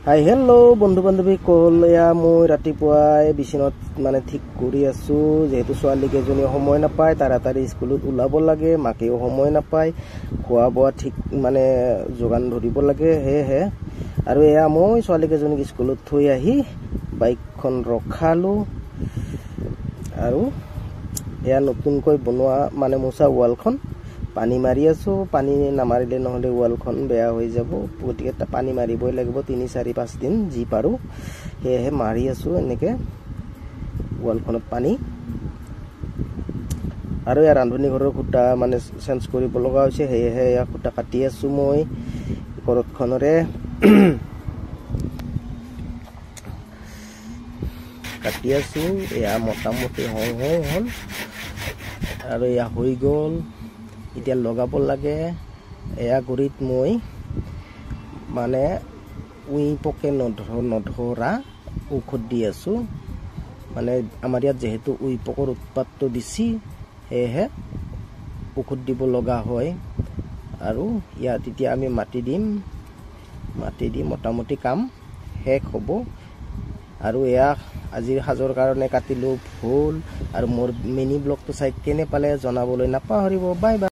Hi hello' বন্ধু বান্ধৱী কল এয়া মই ৰাতিপুৱাই বিচনাত মানে ঠিক কৰি আছো যেহেতু ছোৱালী কেজনী সময় নাপায় তাড়াতাড়ি স্কুলত ওলাব লাগে মাকেও সময় নাপায় খোৱা বোৱা ঠিক মানে যোগান ধৰিব লাগে হে আৰু এয়া মই ছোৱালী কেজনীক স্কুলত থৈ আহি বাইকখন ৰখালো আৰু এয়া নতুনকৈ বনোৱা মানে মোচা ৱালখন পানী মাৰি আছো পানী নামাৰিলে নহলে ৱালখন বেয়া হৈ যাব গতিকে পানী মাৰিবই লাগিব 3-4-5 দিন জি পাৰো হে মাৰি আছো এনেকে ৱালখনত পানী আৰু ইয়াৰ ৰান্ধনী ঘৰৰ খুঁটা মানে চেঞ্জ কৰিব লগা হৈছে হে ইয়া খুঁটা কাটি আছো মই ঘৰতখনৰে কাটি আছো এয়া মোটামুটি হল আৰু এয়া হৈ গ'ল এতিয়া লগাব লাগে এয়া গুৰিত মই মানে উই পকে নধৰা ঔষধ দি আছো মানে আমাৰ ইয়াত যেহেতু উই পকৰ উৎপাতটো বেছি হেহে ঔষধ দিব লগা হয় আৰু ইয়াত এতিয়া আমি মাটি দি মোটামুটি কাম শেষ হ'ব আৰু এয়া আজিৰ হাজৰ কাৰণে কাটিলো ফুল আৰু মোৰ মিনি ব্লগটো চাই কেনে পালে জনাবলৈ নাপাহৰিব বাই বাই।